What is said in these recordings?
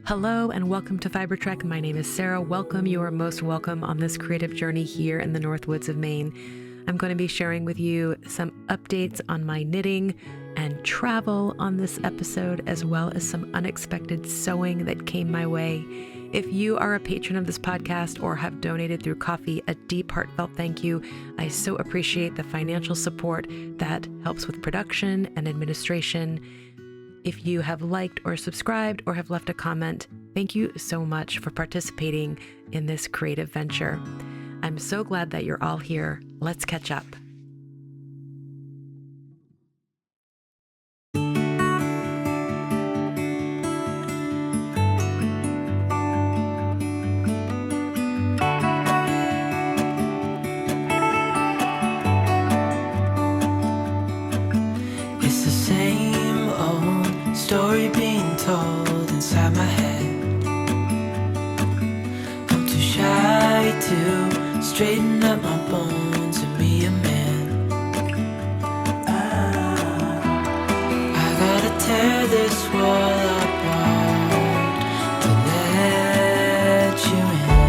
Hello and welcome to Fiber Trek. My name is Sarah. Welcome. You are most welcome on this creative journey here in the North Woods of Maine. I'm going to be sharing with you some updates on my knitting and travel on this episode, as well as some unexpected sewing that came my way. If you are a patron of this podcast or have donated through Ko-fi, a deep, heartfelt thank you. I so appreciate the financial support that helps with production and administration. If you have liked or subscribed or have left a comment, thank you so much for participating in this creative venture. I'm so glad that you're all here. Let's catch up. It's the same old story being told inside my head. I'm too shy to straighten up my bones and be a man. I gotta tear this wall apart to let you in.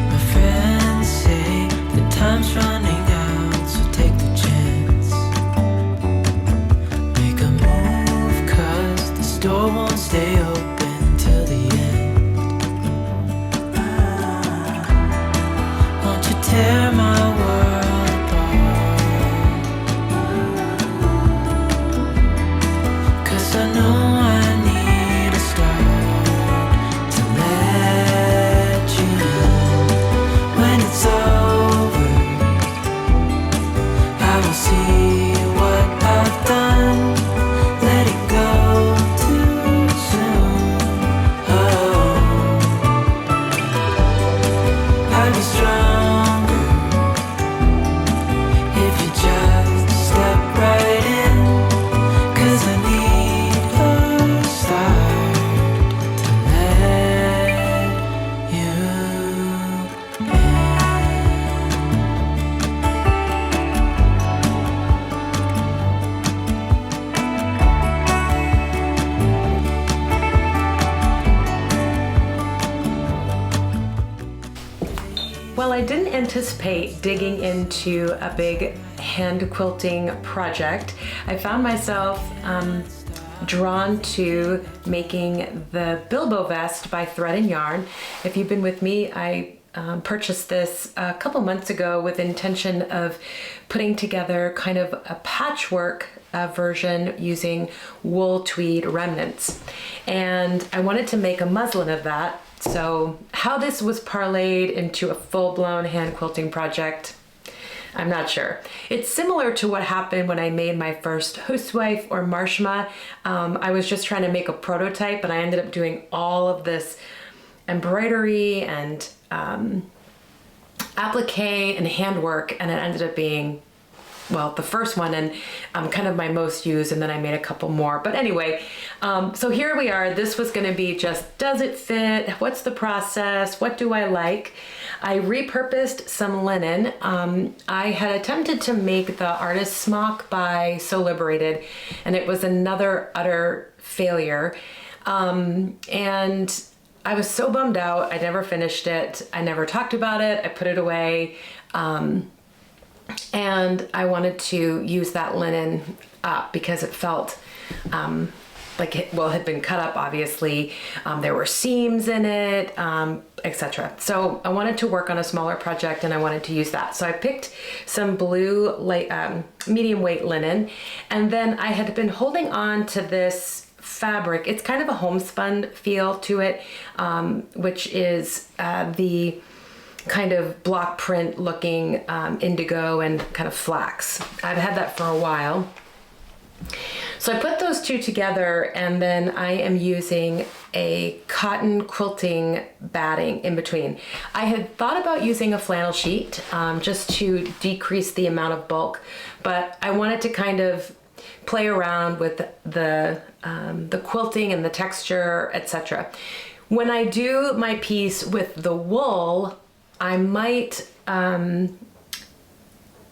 My friends say the time's running out, so take the chance. Make a move, 'cause this door won't stay open till the end. Won't you tear my world apart? 'Cause I know I need a start to let you in. When it's over, I will see what I've done. Letting go too soon. Oh, I'd be stronger if you just step right in. 'Cause I need a start to let you in. Well, I didn't anticipate digging into a big hand quilting project. I found myself drawn to making the Bilbo vest by Thread and Yarn. If you've been with me, I purchased this a couple months ago with intention of putting together kind of a patchwork version using wool tweed remnants. And I wanted to make a muslin of that. So how this was parlayed into a full-blown hand quilting project, I'm not sure. It's similar to what happened when I made my first housewife or marshma. I was just trying to make a prototype, but I ended up doing all of this embroidery and applique and handwork, and it ended up being, well, the first one and kind of my most used, and then I made a couple more. But anyway, so here we are. This was gonna be just, does it fit? What's the process? What do I like? I repurposed some linen. I had attempted to make the artist smock by So Liberated, and it was another utter failure. And I was so bummed out. I never finished it. I never talked about it. I put it away. And I wanted to use that linen up because it felt like it, well, it had been cut up, obviously. There were seams in it, etc. So I wanted to work on a smaller project, and I wanted to use that. So I picked some blue light, medium weight linen, and then I had been holding on to this fabric. It's kind of a homespun feel to it, which is the kind of block print looking indigo and kind of flax. I've had that for a while. So I put those two together, and then I am using a cotton quilting batting in between. I had thought about using a flannel sheet just to decrease the amount of bulk, but I wanted to kind of play around with the quilting and the texture, etc. When I do my piece with the wool, I might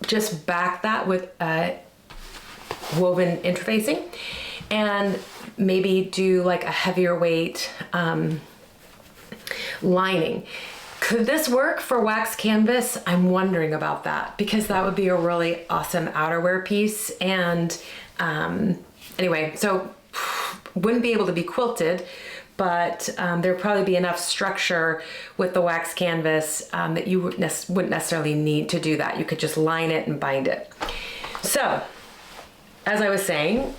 just back that with a woven interfacing, and maybe do like a heavier weight lining. Could this work for wax canvas? I'm wondering about that, because that would be a really awesome outerwear piece. And anyway, so wouldn't be able to be quilted, but there'd probably be enough structure with the wax canvas that you wouldn't necessarily need to do that. You could just line it and bind it. So, as I was saying,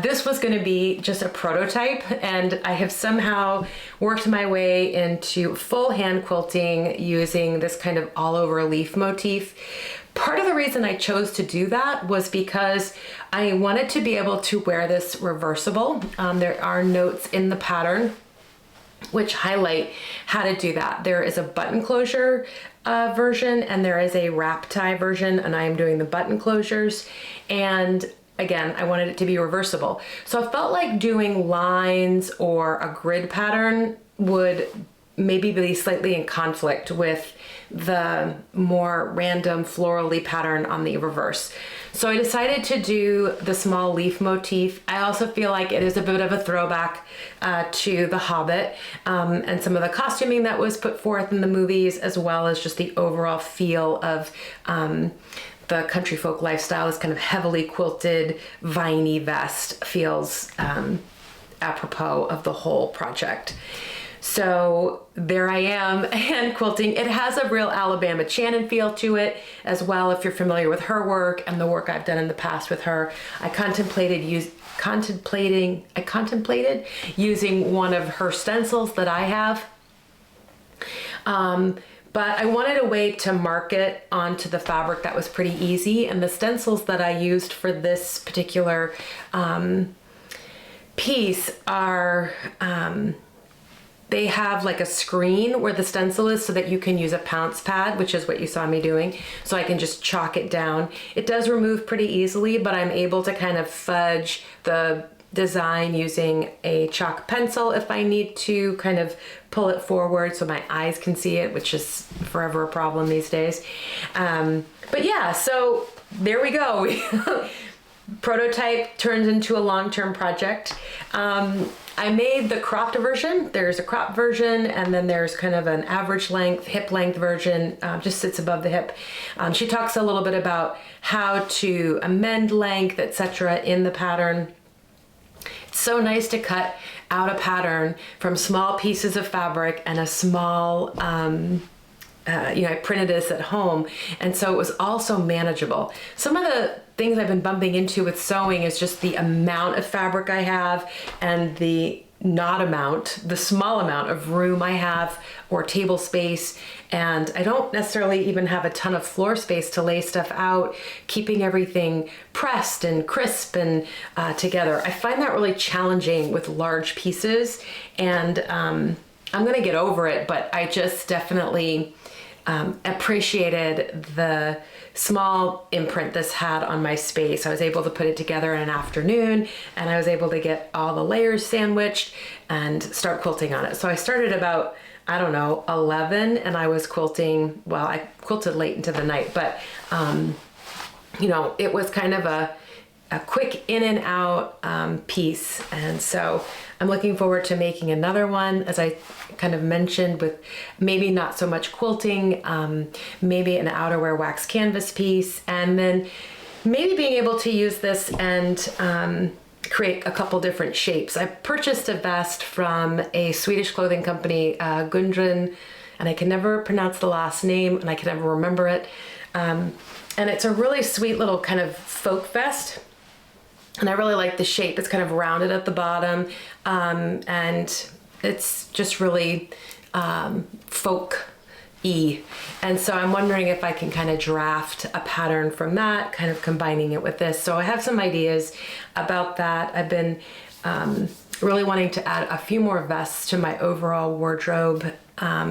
this was going to be just a prototype, and I have somehow worked my way into full hand quilting using this kind of all over leaf motif. Part of the reason I chose to do that was because I wanted to be able to wear this reversible. There are notes in the pattern which highlight how to do that. There is a button closure version, and there is a wrap tie version, and I am doing the button closures. And again, I wanted it to be reversible. So I felt like doing lines or a grid pattern would maybe be slightly in conflict with the more random florally pattern on the reverse. So I decided to do the small leaf motif. I also feel like it is a bit of a throwback to The Hobbit and some of the costuming that was put forth in the movies, as well as just the overall feel of the country folk lifestyle. This kind of heavily quilted viney vest feels apropos of the whole project. So there I am, hand quilting. It has a real Alabama Shannon feel to it as well, if you're familiar with her work and the work I've done in the past with her. I contemplated using one of her stencils that I have. But I wanted a way to mark it onto the fabric that was pretty easy. And the stencils that I used for this particular piece are, they have like a screen where the stencil is so that you can use a pounce pad, which is what you saw me doing. So I can just chalk it down. It does remove pretty easily, but I'm able to kind of fudge the design using a chalk pencil if I need to kind of pull it forward so my eyes can see it, which is forever a problem these days. But yeah, so there we go. Prototype turns into a long-term project. I made the cropped version. There's a cropped version, and then there's kind of an average length, hip length version, just sits above the hip. She talks a little bit about how to amend length, etc. in the pattern. It's so nice to cut out a pattern from small pieces of fabric and a small, I printed this at home, and so it was also manageable. Some of the things I've been bumping into with sewing is just the amount of fabric I have and the small amount of room I have or table space, and I don't necessarily even have a ton of floor space to lay stuff out, keeping everything pressed and crisp and together. I find that really challenging with large pieces, and I'm gonna get over it, but I just definitely appreciated the small imprint this had on my space. I was able to put it together in an afternoon, and I was able to get all the layers sandwiched and start quilting on it. So I started about, 11, and I was quilting, well, I quilted late into the night, but it was kind of a quick in and out piece. And so I'm looking forward to making another one, as I kind of mentioned, with maybe not so much quilting, maybe an outerwear wax canvas piece, and then maybe being able to use this and create a couple different shapes. I purchased a vest from a Swedish clothing company, Gudrun, and I can never pronounce the last name, and I can never remember it. And it's a really sweet little kind of folk vest. And I really like the shape. It's kind of rounded at the bottom, and it's just really folk-y. And so I'm wondering if I can kind of draft a pattern from that, kind of combining it with this. So I have some ideas about that. I've been really wanting to add a few more vests to my overall wardrobe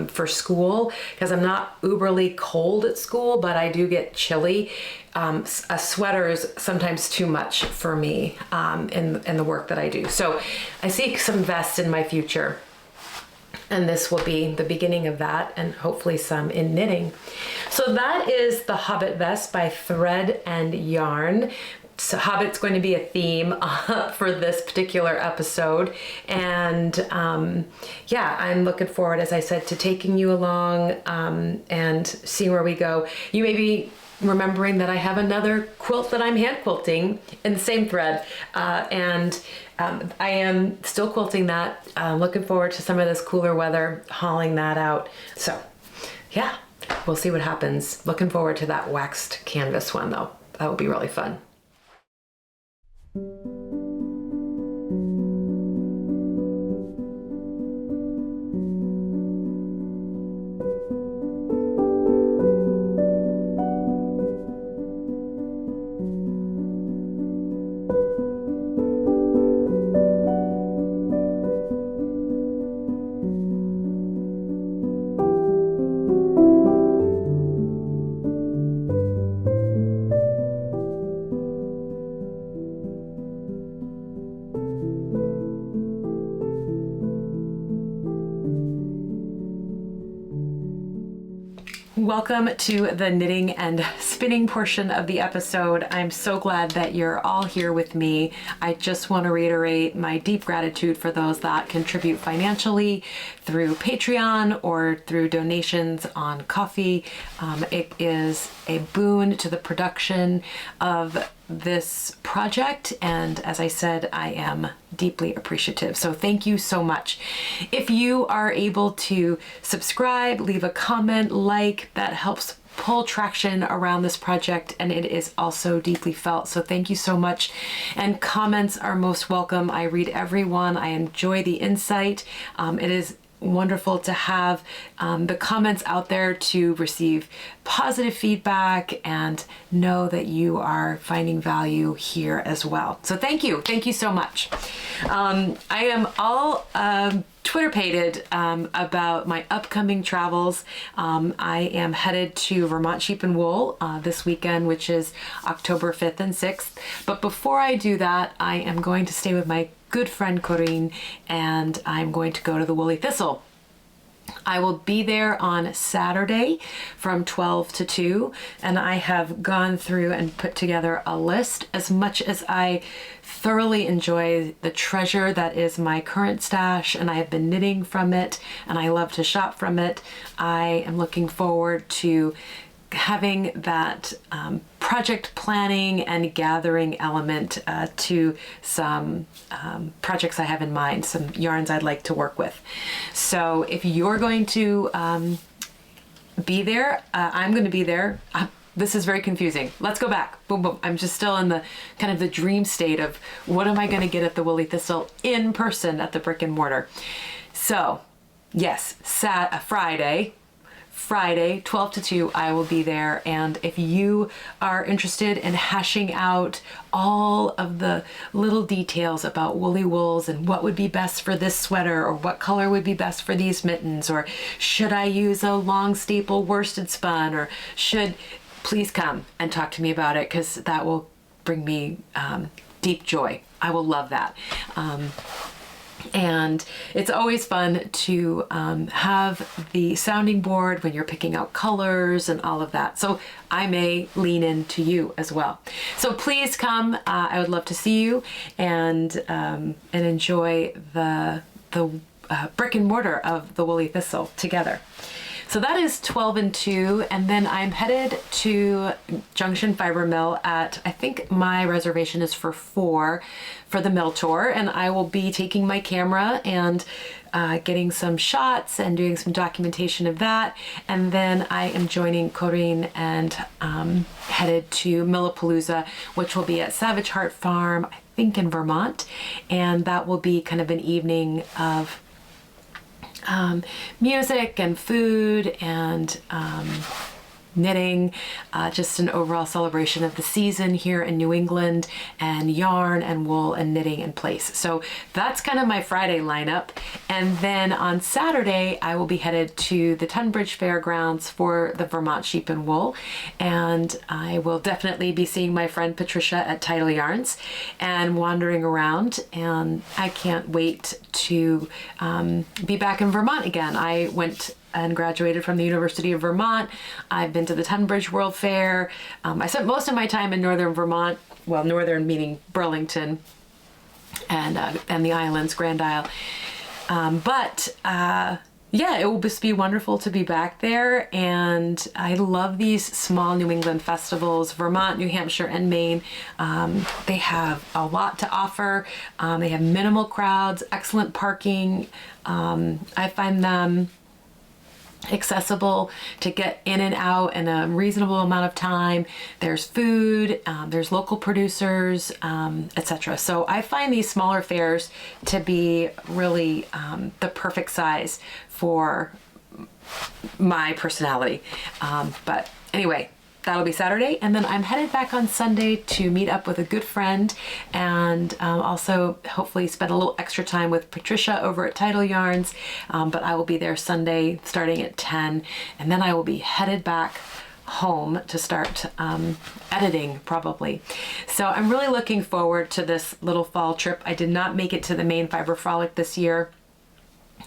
for school, because I'm not uberly cold at school, but I do get chilly. A sweater is sometimes too much for me in the work that I do. So I see some vests in my future, and this will be the beginning of that, and hopefully some in knitting. So that is the Hobbit vest by Thread and Yarn. So Hobbit's going to be a theme for this particular episode. And yeah, I'm looking forward, as I said, to taking you along and seeing where we go. You may be remembering that I have another quilt that I'm hand quilting in the same thread. And I am still quilting that. Looking forward to some of this cooler weather, hauling that out. So yeah, we'll see what happens. Looking forward to that waxed canvas one though. That will be really fun. Welcome to the knitting and spinning portion of the episode. I'm so glad that you're all here with me. I just want to reiterate my deep gratitude for those that contribute financially through Patreon or through donations on Ko-fi. It is a boon to the production of this project, and as I said, I am deeply appreciative. So thank you so much. If you are able to subscribe, leave a comment, like, that helps pull traction around this project, and it is also deeply felt. So thank you so much. And comments are most welcome. I read every one. I enjoy the insight. It is wonderful to have the comments out there to receive positive feedback and know that you are finding value here as well. So thank you. Thank you so much. I am all Twitter pated about my upcoming travels. I am headed to Vermont Sheep and Wool this weekend, which is October 5th and 6th. But before I do that, I am going to stay with my good friend Corinne, and I'm going to go to the Woolly Thistle. I will be there on Saturday from 12 to 2, and I have gone through and put together a list. As much as I thoroughly enjoy the treasure that is my current stash, and I have been knitting from it, and I love to shop from it, I am looking forward to having that project planning and gathering element to some projects I have in mind, some yarns I'd like to work with. So if you're going to be there, I'm going to be there. This is very confusing. Let's go back. Boom, boom. I'm just still in the kind of the dream state of what am I going to get at the Woolly Thistle in person at the brick and mortar. So yes, Friday, 12 to 2, I will be there. And if you are interested in hashing out all of the little details about woolly wools and what would be best for this sweater, or what color would be best for these mittens, or should I use a long staple worsted spun, or please come and talk to me about it, because that will bring me deep joy. I will love that. And it's always fun to have the sounding board when you're picking out colors and all of that. So I may lean into you as well. So please come. I would love to see you and enjoy the brick and mortar of the Woolly Thistle together. So that is 12 and 2, and then I'm headed to Junction Fiber Mill at, I think my reservation is for 4 for the mill tour, and I will be taking my camera and getting some shots and doing some documentation of that. And then I am joining Corinne and headed to Millapalooza, which will be at Savage Heart Farm, I think in Vermont, and that will be kind of an evening of music and food and knitting, just an overall celebration of the season here in New England, and yarn and wool and knitting in place. So that's kind of my Friday lineup. And then on Saturday, I will be headed to the Tunbridge Fairgrounds for the Vermont Sheep and Wool. And I will definitely be seeing my friend Patricia at Tidal Yarns and wandering around. And I can't wait to be back in Vermont again. I went and graduated from the University of Vermont. I've been to the Tunbridge World Fair. I spent most of my time in northern Vermont, well, northern meaning Burlington and the islands, Grand Isle. Yeah, it will just be wonderful to be back there. And I love these small New England festivals, Vermont, New Hampshire, and Maine. They have a lot to offer. They have minimal crowds, excellent parking. I find them accessible to get in and out in a reasonable amount of time. There's food, there's local producers, etc. So I find these smaller fairs to be really the perfect size for my personality. But anyway, that'll be Saturday, and then I'm headed back on Sunday to meet up with a good friend and also hopefully spend a little extra time with Patricia over at Tidal Yarns. But I will be there Sunday starting at 10, and then I will be headed back home to start editing probably. So I'm really looking forward to this little fall trip. I did not make it to the Maine Fiber Frolic this year.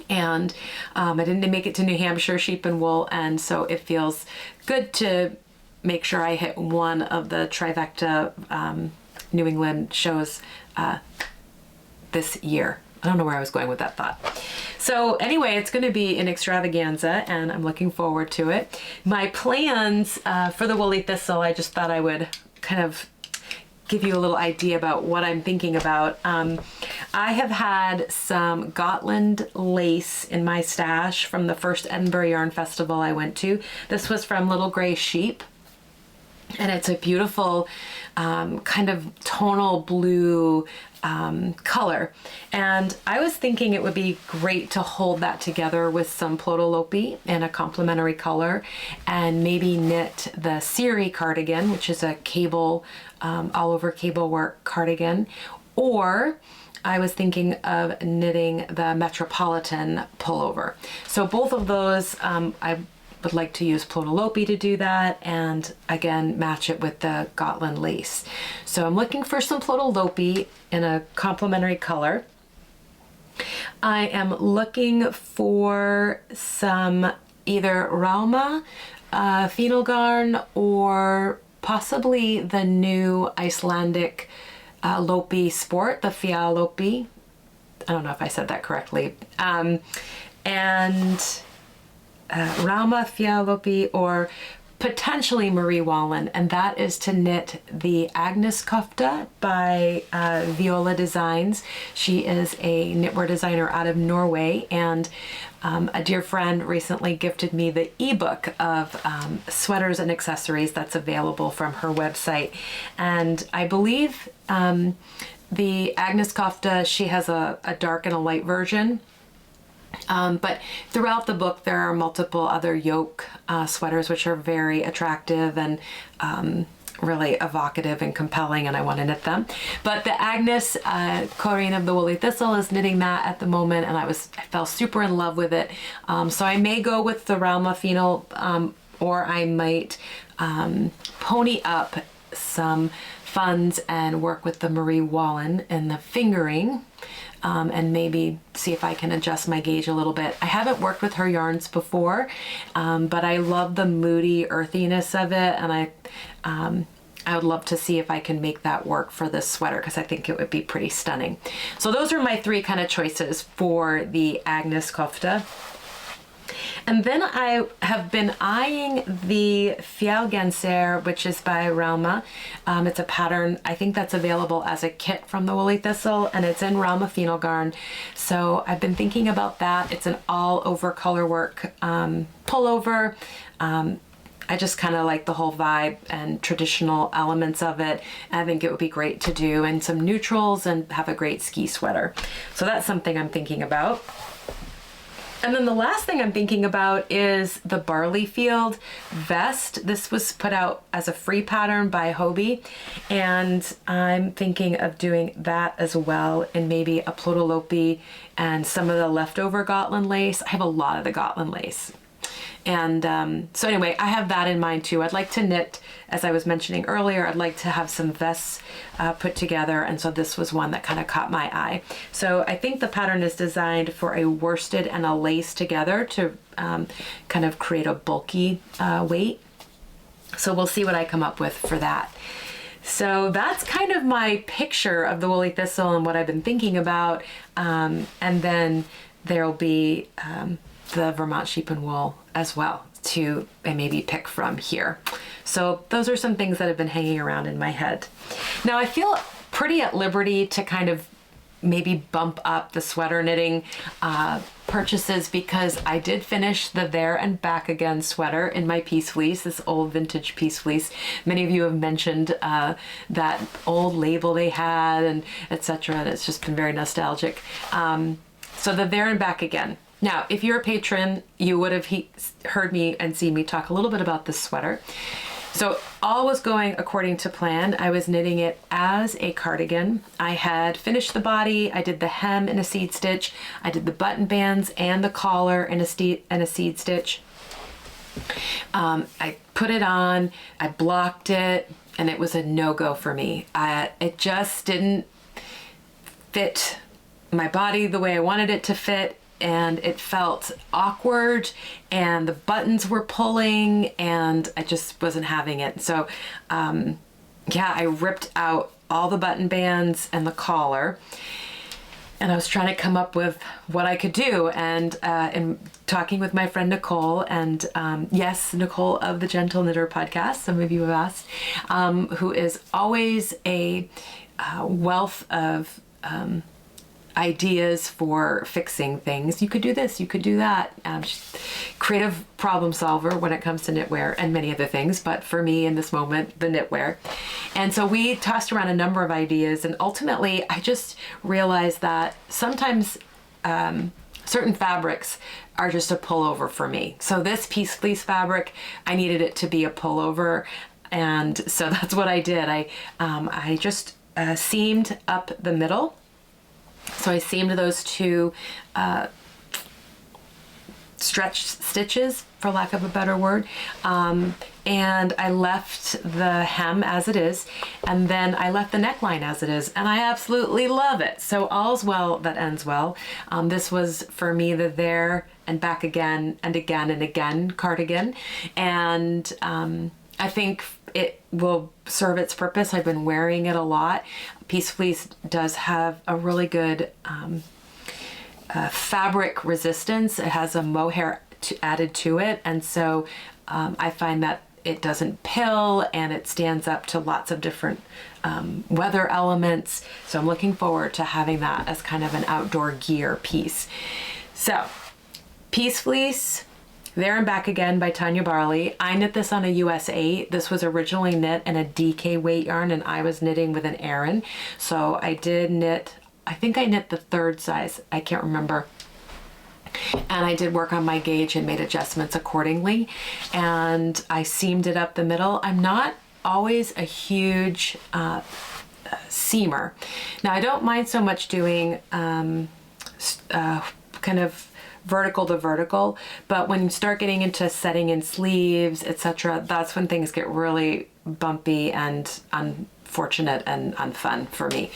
And I didn't make it to New Hampshire Sheep and Wool, and so it feels good to make sure I hit one of the trifecta New England shows this year. I don't know where I was going with that thought. So anyway, it's going to be an extravaganza, and I'm looking forward to it. My plans for the Woolly Thistle, I just thought I would kind of give you a little idea about what I'm thinking about. I have had some Gotland lace in my stash from the first Edinburgh Yarn Festival I went to. This was from Little Gray Sheep, and it's a beautiful kind of tonal blue color. And I was thinking it would be great to hold that together with some Plotolopi in a complementary color, and maybe knit the Siri cardigan, which is a cable, all over cable work cardigan, or I was thinking of knitting the Metropolitan pullover. So both of those, I would like to use Plotolopi to do that, and again match it with the Gotland lace. So I'm looking for some Plotolopi in a complementary color. I am looking for some either Rauma phenol garn or possibly the new Icelandic Lopi Sport, the Fia Lopi. I don't know if I said that correctly. And Rauma, Fia Lopi, or potentially Marie Wallen, and that is to knit the Agnes Kofta by Viola Designs. She is a knitwear designer out of Norway, and a dear friend recently gifted me the ebook of sweaters and accessories that's available from her website. And I believe the Agnes Kofta, she has a dark and a light version. But throughout the book, there are multiple other yoke sweaters, which are very attractive and really evocative and compelling, and I want to knit them. But the Agnes Corinne of the Woolly Thistle is knitting that at the moment, and I fell super in love with it. So I may go with the Rauma Phenol, or I might pony up some funds and work with the Marie Wallen in the fingering. And maybe see if I can adjust my gauge a little bit. I haven't worked with her yarns before, but I love the moody earthiness of it, and I would love to see if I can make that work for this sweater, because I think it would be pretty stunning. So those are my three kind of choices for the Agnes Kofta. And then I have been eyeing the Fjallgenser, which is by Rauma. It's a pattern, I think that's available as a kit from the Woolly Thistle, and it's in Rauma phenol garn. So I've been thinking about that. It's an all over color work pullover. I just kind of like the whole vibe and traditional elements of it. I think it would be great to do in some neutrals and have a great ski sweater. So that's something I'm thinking about. And then the last thing I'm thinking about is the Barley Field vest. This was put out as a free pattern by Hobie, and I'm thinking of doing that as well, and maybe a Plotolopi and some of the leftover Gotland lace. I have a lot of the Gotland lace. And so anyway, I have that in mind too. I'd like to knit, as I was mentioning earlier, I'd like to have some vests put together. And so this was one that kind of caught my eye. So I think the pattern is designed for a worsted and a lace together to kind of create a bulky weight. So we'll see what I come up with for that. So that's kind of my picture of the woolly thistle and what I've been thinking about. And then there'll be the Vermont sheep and wool as well to maybe pick from here. So those are some things that have been hanging around in my head. Now I feel pretty at liberty to kind of maybe bump up the sweater knitting purchases, because I did finish the There and Back Again sweater in my piece fleece, this old vintage piece fleece. Many of you have mentioned that old label they had and etc. And it's just been very nostalgic. So the There and Back Again. Now, if you're a patron, you would have heard me and seen me talk a little bit about this sweater. So all was going according to plan. I was knitting it as a cardigan. I had finished the body. I did the hem in a seed stitch. I did the button bands and the collar in a seed stitch. I put it on, I blocked it, and it was a no-go for me. It just didn't fit my body the way I wanted it to fit. And it felt awkward, and the buttons were pulling, and I just wasn't having it. So yeah, I ripped out all the button bands and the collar, and I was trying to come up with what I could do. And in talking with my friend Nicole, and yes, Nicole of the Gentle Knitter podcast, some of you have asked, who is always a wealth of ideas for fixing things. You could do this, you could do that. She's creative problem solver when it comes to knitwear and many other things, but for me in this moment, the knitwear. And so we tossed around a number of ideas, and ultimately I just realized that sometimes certain fabrics are just a pullover for me. So this piece fleece fabric, I needed it to be a pullover, and so that's what I did. I just seamed up the middle. So I seamed those two stretch stitches, for lack of a better word, and I left the hem as it is, and then I left the neckline as it is, and I absolutely love it. So all's well that ends well. This was for me the There and Back Again and Again and Again cardigan, and I think it will serve its purpose. I've been wearing it a lot. Piece fleece does have a really good fabric resistance. It has a mohair added to it, and so I find that it doesn't pill, and it stands up to lots of different weather elements. So I'm looking forward to having that as kind of an outdoor gear piece. So piece fleece, There and Back Again by Tanya Barley. I knit this on a US 8. This was originally knit in a DK weight yarn, and I was knitting with an Aran. So I did knit, I think I knit the 3rd size. I can't remember. And I did work on my gauge and made adjustments accordingly. And I seamed it up the middle. I'm not always a huge seamer. Now I don't mind so much doing kind of vertical to vertical, but when you start getting into setting in sleeves, etc., that's when things get really bumpy and unfortunate and unfun for me.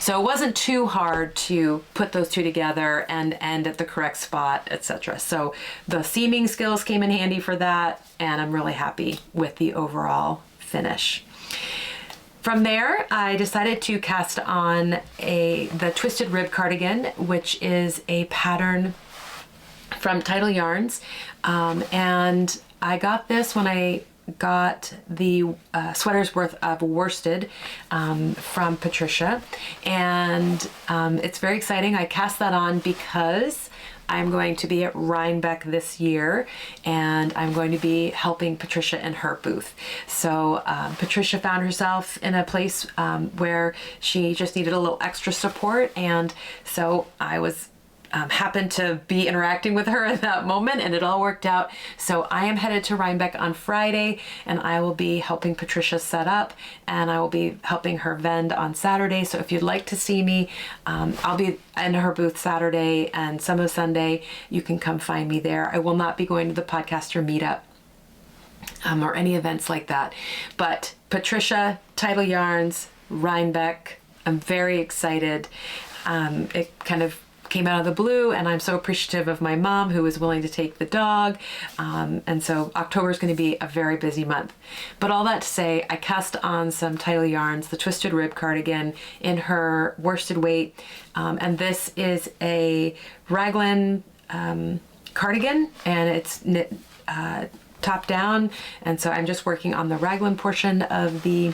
So it wasn't too hard to put those two together and end at the correct spot, etc. So the seaming skills came in handy for that, and I'm really happy with the overall finish. From there, I decided to cast on the Twisted Rib cardigan, which is a pattern from Tidal Yarns, and I got this when I got the sweater's worth of worsted from Patricia, and it's very exciting. I cast that on because I'm going to be at Rhinebeck this year, and I'm going to be helping Patricia in her booth. So Patricia found herself in a place where she just needed a little extra support, and so I was happened to be interacting with her at that moment, and it all worked out. So I am headed to Rhinebeck on Friday, and I will be helping Patricia set up, and I will be helping her vend on Saturday. So if you'd like to see me, I'll be in her booth Saturday and some of Sunday. You can come find me there. I will not be going to the podcaster meetup or any events like that. But Patricia, Title Yarns, Rhinebeck, I'm very excited. It kind of came out of the blue, and I'm so appreciative of my mom who was willing to take the dog. And so October is going to be a very busy month. But all that to say, I cast on some Title Yarns, the Twisted Rib cardigan in her worsted weight. And this is a raglan cardigan, and it's knit top down. And so I'm just working on the raglan portion of the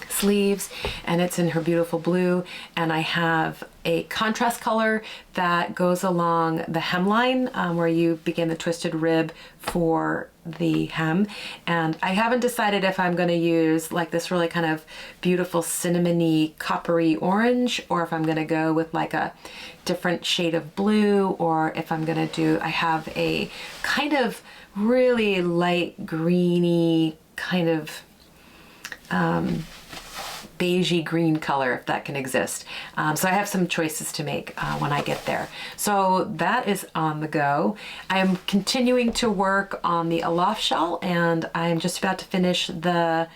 sleeves, and it's in her beautiful blue, and I have a contrast color that goes along the hemline where you begin the twisted rib for the hem. And I haven't decided if I'm going to use like this really kind of beautiful cinnamony coppery orange, or if I'm going to go with like a different shade of blue, or if I'm going to do, I have a kind of really light greeny kind of beigey green color, if that can exist. So I have some choices to make when I get there. So that is on the go. I am continuing to work on the aloft shawl, and I'm just about to finish the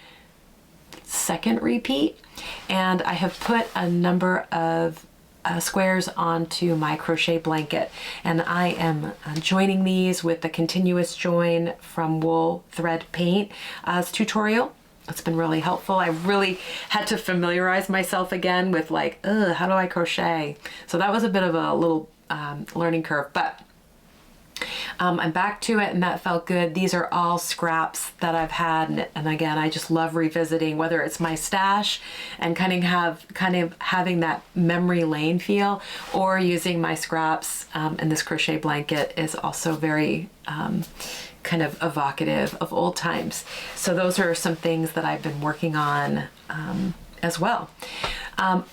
second repeat. And I have put a number of squares onto my crochet blanket, and I am joining these with the continuous join from Wool Thread Paint tutorial. It's been really helpful. I really had to familiarize myself again with like, how do I crochet? So that was a bit of a little learning curve, but I'm back to it, and that felt good. These are all scraps that I've had, and again, I just love revisiting, whether it's my stash and kind of having that memory lane feel, or using my scraps. And this crochet blanket is also very kind of evocative of old times. So those are some things that I've been working on as well.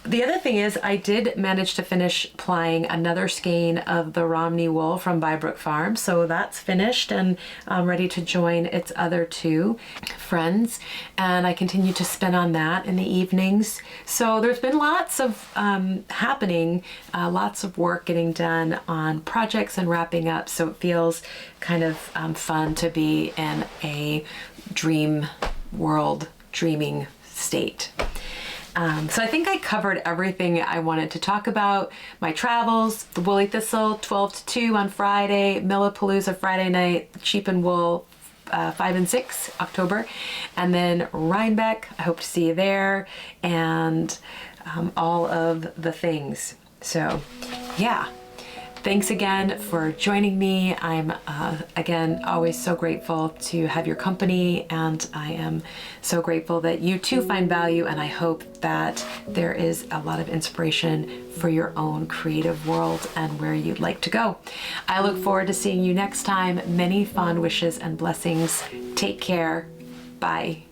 The other thing is I did manage to finish plying another skein of the Romney wool from Bybrook Farm. So that's finished and ready to join its other two friends. And I continue to spin on that in the evenings. So there's been lots of happening, lots of work getting done on projects and wrapping up. So it feels kind of fun to be in a dream world, dreaming state. So I think I covered everything I wanted to talk about. My travels, the Woolly Thistle, 12 to 2 on Friday, Millapalooza Friday night, Cheap and Wool 5 and 6 October, and then Rhinebeck. I hope to see you there, and all of the things. So yeah. Thanks again for joining me. I'm, again, always so grateful to have your company, and I am so grateful that you too find value, and I hope that there is a lot of inspiration for your own creative world and where you'd like to go. I look forward to seeing you next time. Many fond wishes and blessings. Take care. Bye.